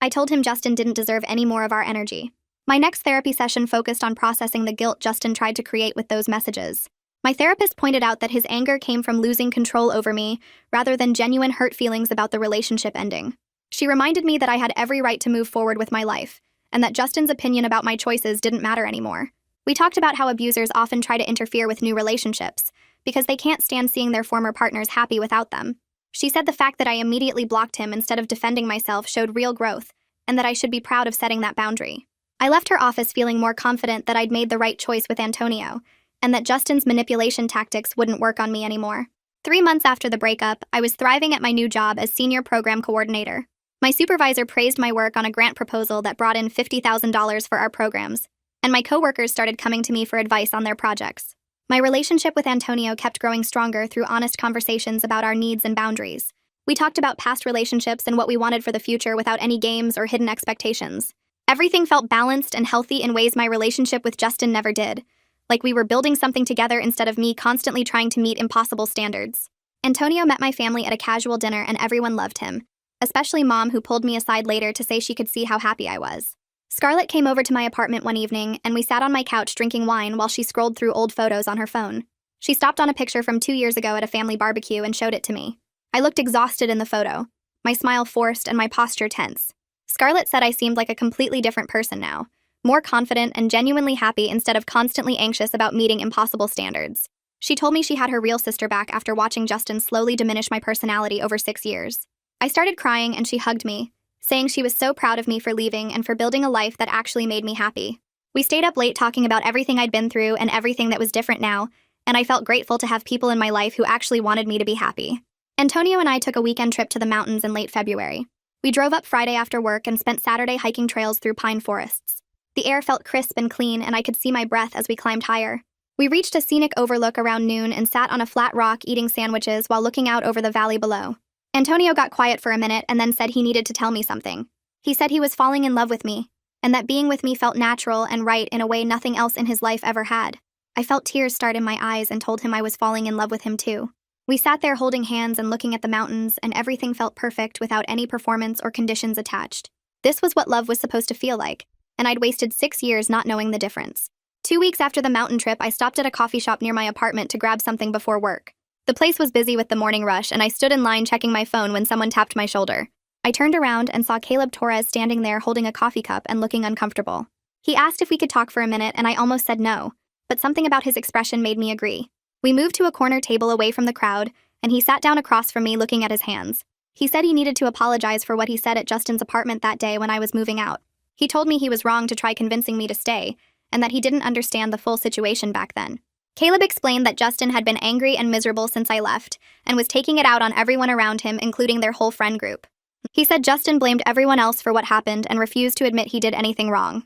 I told him Justin didn't deserve any more of our energy. My next therapy session focused on processing the guilt Justin tried to create with those messages. My therapist pointed out that his anger came from losing control over me rather than genuine hurt feelings about the relationship ending. She reminded me that I had every right to move forward with my life, and that Justin's opinion about my choices didn't matter anymore. We talked about how abusers often try to interfere with new relationships because they can't stand seeing their former partners happy without them. She said the fact that I immediately blocked him instead of defending myself showed real growth, and that I should be proud of setting that boundary. I left her office feeling more confident that I'd made the right choice with Antonio, and that Justin's manipulation tactics wouldn't work on me anymore. 3 months after the breakup, I was thriving at my new job as senior program coordinator. My supervisor praised my work on a grant proposal that brought in $50,000 for our programs, and my coworkers started coming to me for advice on their projects. My relationship with Antonio kept growing stronger through honest conversations about our needs and boundaries. We talked about past relationships and what we wanted for the future without any games or hidden expectations. Everything felt balanced and healthy in ways my relationship with Justin never did, like we were building something together instead of me constantly trying to meet impossible standards. Antonio met my family at a casual dinner and everyone loved him, especially Mom, who pulled me aside later to say she could see how happy I was. Scarlett came over to my apartment one evening, and we sat on my couch drinking wine while she scrolled through old photos on her phone. She stopped on a picture from 2 years ago at a family barbecue and showed it to me. I looked exhausted in the photo, my smile forced and my posture tense. Scarlett said I seemed like a completely different person now, more confident and genuinely happy instead of constantly anxious about meeting impossible standards. She told me she had her real sister back after watching Justin slowly diminish my personality over 6 years. I started crying and she hugged me, saying she was so proud of me for leaving and for building a life that actually made me happy. We stayed up late talking about everything I'd been through and everything that was different now, and I felt grateful to have people in my life who actually wanted me to be happy. Antonio and I took a weekend trip to the mountains in late February. We drove up Friday after work and spent Saturday hiking trails through pine forests. The air felt crisp and clean, and I could see my breath as we climbed higher. We reached a scenic overlook around noon and sat on a flat rock eating sandwiches while looking out over the valley below. Antonio got quiet for a minute and then said he needed to tell me something. He said he was falling in love with me, and that being with me felt natural and right in a way nothing else in his life ever had. I felt tears start in my eyes and told him I was falling in love with him too. We sat there holding hands and looking at the mountains, and everything felt perfect without any performance or conditions attached. This was what love was supposed to feel like, and I'd wasted 6 years not knowing the difference. 2 weeks after the mountain trip, I stopped at a coffee shop near my apartment to grab something before work. The place was busy with the morning rush, and I stood in line checking my phone when someone tapped my shoulder. I turned around and saw Caleb Torres standing there holding a coffee cup and looking uncomfortable. He asked if we could talk for a minute, and I almost said no, but something about his expression made me agree. We moved to a corner table away from the crowd, and he sat down across from me looking at his hands. He said he needed to apologize for what he said at Justin's apartment that day when I was moving out. He told me he was wrong to try convincing me to stay, and that he didn't understand the full situation back then. Caleb explained that Justin had been angry and miserable since I left, and was taking it out on everyone around him, including their whole friend group. He said Justin blamed everyone else for what happened and refused to admit he did anything wrong.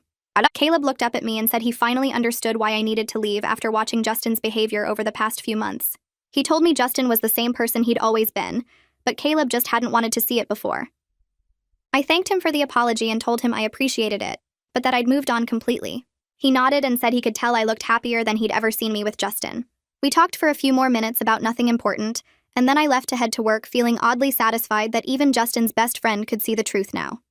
Caleb looked up at me and said he finally understood why I needed to leave after watching Justin's behavior over the past few months. He told me Justin was the same person he'd always been, but Caleb just hadn't wanted to see it before. I thanked him for the apology and told him I appreciated it, but that I'd moved on completely. He nodded and said he could tell I looked happier than he'd ever seen me with Justin. We talked for a few more minutes about nothing important, and then I left to head to work feeling oddly satisfied that even Justin's best friend could see the truth now.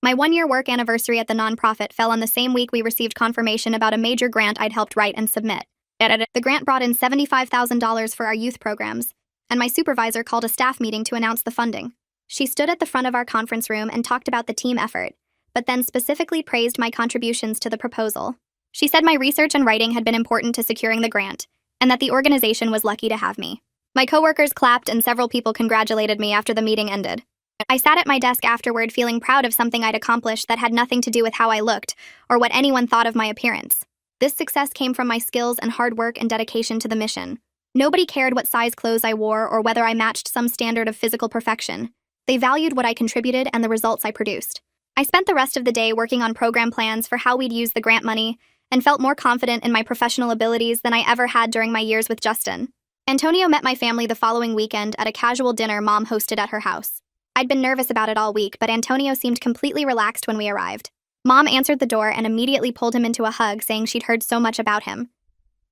My 1-year work anniversary at the nonprofit fell on the same week we received confirmation about a major grant I'd helped write and submit. The grant brought in $75,000 for our youth programs, and my supervisor called a staff meeting to announce the funding. She stood at the front of our conference room and talked about the team effort, but then specifically praised my contributions to the proposal. She said my research and writing had been important to securing the grant, and that the organization was lucky to have me. My coworkers clapped and several people congratulated me after the meeting ended. I sat at my desk afterward feeling proud of something I'd accomplished that had nothing to do with how I looked or what anyone thought of my appearance. This success came from my skills and hard work and dedication to the mission. Nobody cared what size clothes I wore or whether I matched some standard of physical perfection. They valued what I contributed and the results I produced. I spent the rest of the day working on program plans for how we'd use the grant money and felt more confident in my professional abilities than I ever had during my years with Justin. Antonio met my family the following weekend at a casual dinner Mom hosted at her house. I'd been nervous about it all week, but Antonio seemed completely relaxed when we arrived. Mom answered the door and immediately pulled him into a hug, saying she'd heard so much about him.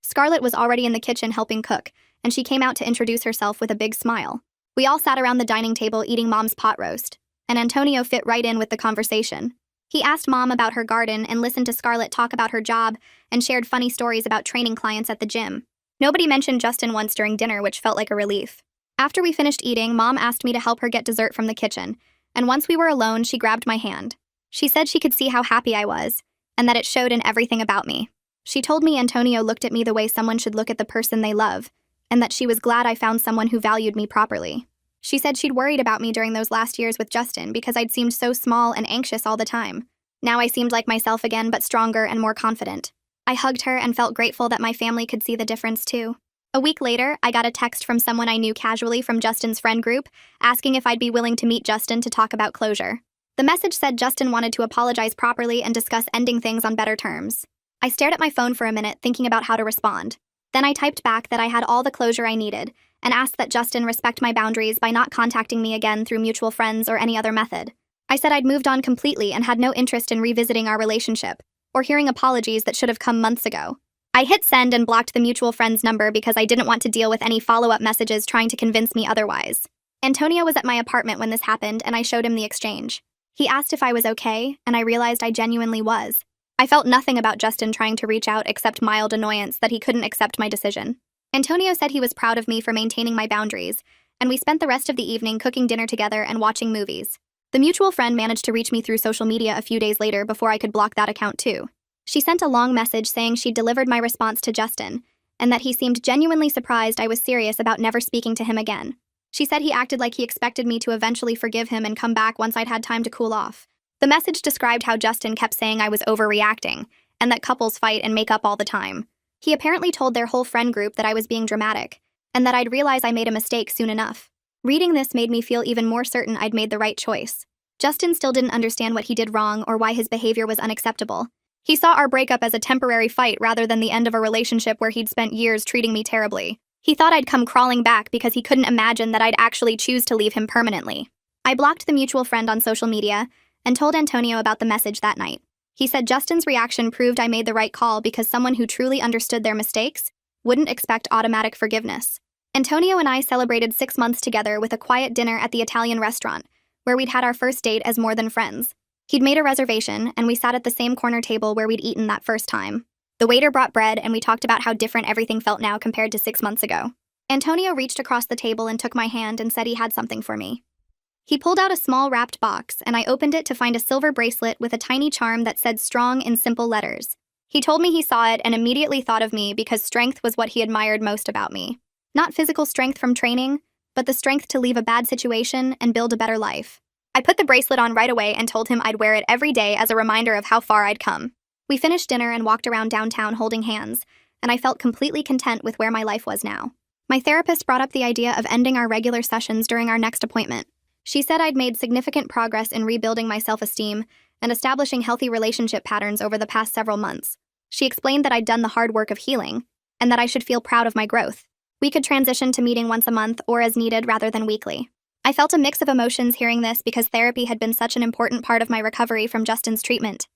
Scarlett was already in the kitchen helping cook, and she came out to introduce herself with a big smile. We all sat around the dining table eating Mom's pot roast, and Antonio fit right in with the conversation. He asked Mom about her garden and listened to Scarlett talk about her job and shared funny stories about training clients at the gym. Nobody mentioned Justin once during dinner, which felt like a relief. After we finished eating, Mom asked me to help her get dessert from the kitchen, and once we were alone, she grabbed my hand. She said she could see how happy I was, and that it showed in everything about me. She told me Antonio looked at me the way someone should look at the person they love, and that she was glad I found someone who valued me properly. She said she'd worried about me during those last years with Justin because I'd seemed so small and anxious all the time. Now I seemed like myself again, but stronger and more confident. I hugged her and felt grateful that my family could see the difference too. A week later, I got a text from someone I knew casually from Justin's friend group, asking if I'd be willing to meet Justin to talk about closure. The message said Justin wanted to apologize properly and discuss ending things on better terms. I stared at my phone for a minute, thinking about how to respond. Then I typed back that I had all the closure I needed and asked that Justin respect my boundaries by not contacting me again through mutual friends or any other method. I said I'd moved on completely and had no interest in revisiting our relationship or hearing apologies that should have come months ago. I hit send and blocked the mutual friend's number because I didn't want to deal with any follow-up messages trying to convince me otherwise. Antonio was at my apartment when this happened, and I showed him the exchange. He asked if I was okay, and I realized I genuinely was. I felt nothing about Justin trying to reach out except mild annoyance that he couldn't accept my decision. Antonio said he was proud of me for maintaining my boundaries, and we spent the rest of the evening cooking dinner together and watching movies. The mutual friend managed to reach me through social media a few days later before I could block that account too. She sent a long message saying she'd delivered my response to Justin, and that he seemed genuinely surprised I was serious about never speaking to him again. She said he acted like he expected me to eventually forgive him and come back once I'd had time to cool off. The message described how Justin kept saying I was overreacting, and that couples fight and make up all the time. He apparently told their whole friend group that I was being dramatic, and that I'd realize I made a mistake soon enough. Reading this made me feel even more certain I'd made the right choice. Justin still didn't understand what he did wrong or why his behavior was unacceptable. He saw our breakup as a temporary fight rather than the end of a relationship where he'd spent years treating me terribly. He thought I'd come crawling back because he couldn't imagine that I'd actually choose to leave him permanently. I blocked the mutual friend on social media and told Antonio about the message that night. He said Justin's reaction proved I made the right call because someone who truly understood their mistakes wouldn't expect automatic forgiveness. Antonio and I celebrated 6 months together with a quiet dinner at the Italian restaurant, where we'd had our first date as more than friends. He'd made a reservation, and we sat at the same corner table where we'd eaten that first time. The waiter brought bread, and we talked about how different everything felt now compared to 6 months ago. Antonio reached across the table and took my hand and said he had something for me. He pulled out a small wrapped box, and I opened it to find a silver bracelet with a tiny charm that said strong in simple letters. He told me he saw it and immediately thought of me because strength was what he admired most about me. Not physical strength from training, but the strength to leave a bad situation and build a better life. I put the bracelet on right away and told him I'd wear it every day as a reminder of how far I'd come. We finished dinner and walked around downtown holding hands, and I felt completely content with where my life was now. My therapist brought up the idea of ending our regular sessions during our next appointment. She said I'd made significant progress in rebuilding my self-esteem and establishing healthy relationship patterns over the past several months. She explained that I'd done the hard work of healing, and that I should feel proud of my growth. We could transition to meeting once a month or as needed rather than weekly. I felt a mix of emotions hearing this because therapy had been such an important part of my recovery from Justin's treatment.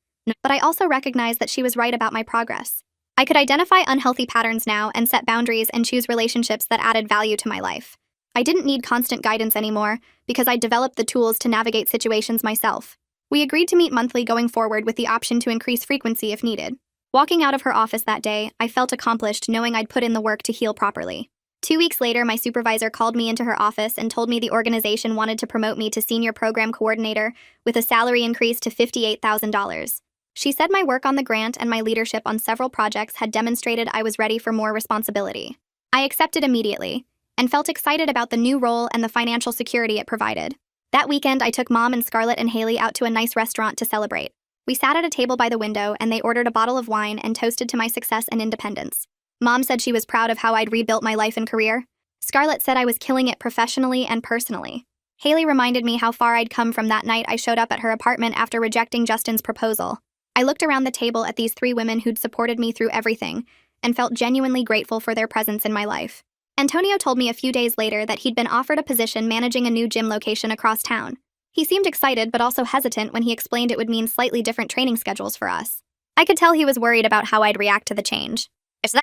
But I also recognized that she was right about my progress. I could identify unhealthy patterns now and set boundaries and choose relationships that added value to my life. I didn't need constant guidance anymore because I'd developed the tools to navigate situations myself. We agreed to meet monthly going forward with the option to increase frequency if needed. Walking out of her office that day, I felt accomplished knowing I'd put in the work to heal properly. 2 weeks later, my supervisor called me into her office and told me the organization wanted to promote me to senior program coordinator with a salary increase to $58,000. She said my work on the grant and my leadership on several projects had demonstrated I was ready for more responsibility. I accepted immediately and felt excited about the new role and the financial security it provided. That weekend, I took Mom and Scarlett and Haley out to a nice restaurant to celebrate. We sat at a table by the window and they ordered a bottle of wine and toasted to my success and independence. Mom said she was proud of how I'd rebuilt my life and career. Scarlett said I was killing it professionally and personally. Haley reminded me how far I'd come from that night I showed up at her apartment after rejecting Justin's proposal. I looked around the table at these 3 women who'd supported me through everything and felt genuinely grateful for their presence in my life. Antonio told me a few days later that he'd been offered a position managing a new gym location across town. He seemed excited but also hesitant when he explained it would mean slightly different training schedules for us. I could tell he was worried about how I'd react to the change.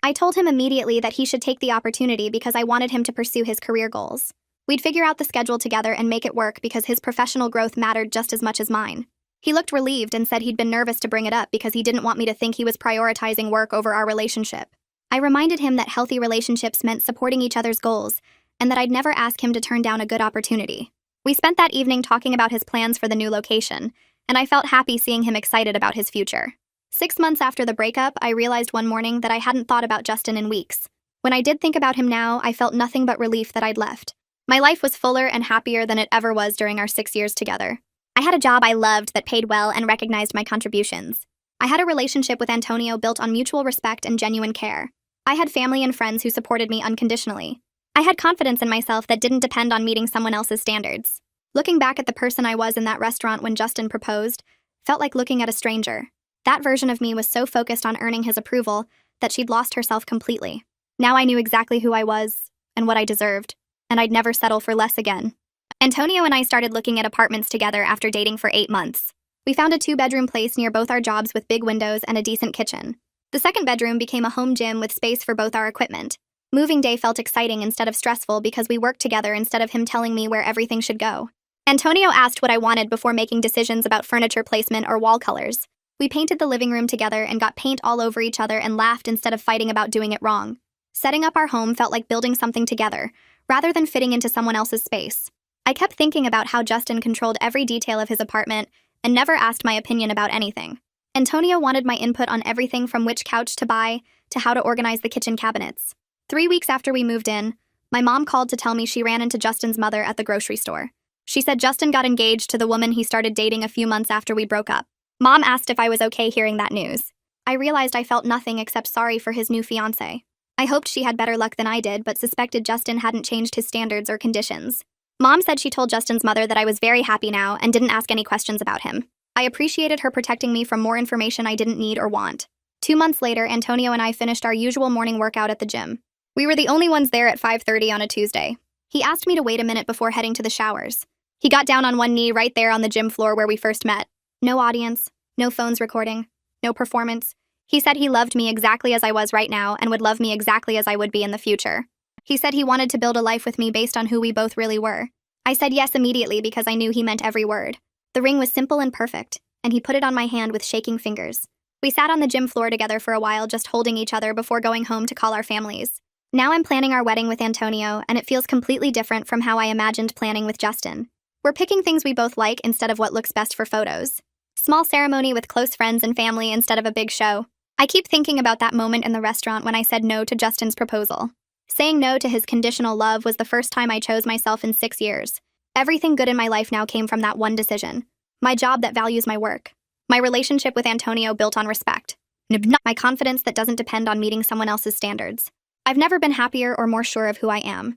I told him immediately that he should take the opportunity because I wanted him to pursue his career goals. We'd figure out the schedule together and make it work because his professional growth mattered just as much as mine. He looked relieved and said he'd been nervous to bring it up because he didn't want me to think he was prioritizing work over our relationship. I reminded him that healthy relationships meant supporting each other's goals and that I'd never ask him to turn down a good opportunity. We spent that evening talking about his plans for the new location, and I felt happy seeing him excited about his future. 6 months after the breakup, I realized one morning that I hadn't thought about Justin in weeks. When I did think about him now, I felt nothing but relief that I'd left. My life was fuller and happier than it ever was during our 6 years together. I had a job I loved that paid well and recognized my contributions. I had a relationship with Antonio built on mutual respect and genuine care. I had family and friends who supported me unconditionally. I had confidence in myself that didn't depend on meeting someone else's standards. Looking back at the person I was in that restaurant when Justin proposed felt like looking at a stranger. That version of me was so focused on earning his approval that she'd lost herself completely. Now I knew exactly who I was and what I deserved, and I'd never settle for less again. Antonio and I started looking at apartments together after dating for 8 months. We found a 2-bedroom place near both our jobs with big windows and a decent kitchen. The second bedroom became a home gym with space for both our equipment. Moving day felt exciting instead of stressful because we worked together instead of him telling me where everything should go. Antonio asked what I wanted before making decisions about furniture placement or wall colors. We painted the living room together and got paint all over each other and laughed instead of fighting about doing it wrong. Setting up our home felt like building something together, rather than fitting into someone else's space. I kept thinking about how Justin controlled every detail of his apartment and never asked my opinion about anything. Antonio wanted my input on everything from which couch to buy to how to organize the kitchen cabinets. 3 weeks after we moved in, my mom called to tell me she ran into Justin's mother at the grocery store. She said Justin got engaged to the woman he started dating a few months after we broke up. Mom asked if I was okay hearing that news. I realized I felt nothing except sorry for his new fiancé. I hoped she had better luck than I did, but suspected Justin hadn't changed his standards or conditions. Mom said she told Justin's mother that I was very happy now and didn't ask any questions about him. I appreciated her protecting me from more information I didn't need or want. 2 months later, Antonio and I finished our usual morning workout at the gym. We were the only ones there at 5:30 on a Tuesday. He asked me to wait a minute before heading to the showers. He got down on one knee right there on the gym floor where we first met. No audience, no phones recording, no performance. He said he loved me exactly as I was right now and would love me exactly as I would be in the future. He said he wanted to build a life with me based on who we both really were. I said yes immediately because I knew he meant every word. The ring was simple and perfect, and he put it on my hand with shaking fingers. We sat on the gym floor together for a while, just holding each other before going home to call our families. Now I'm planning our wedding with Antonio, and it feels completely different from how I imagined planning with Justin. We're picking things we both like instead of what looks best for photos. Small ceremony with close friends and family instead of a big show. I keep thinking about that moment in the restaurant when I said no to Justin's proposal. Saying no to his conditional love was the first time I chose myself in 6 years. Everything good in my life now came from that one decision. My job that values my work. My relationship with Antonio built on respect. My confidence that doesn't depend on meeting someone else's standards. I've never been happier or more sure of who I am.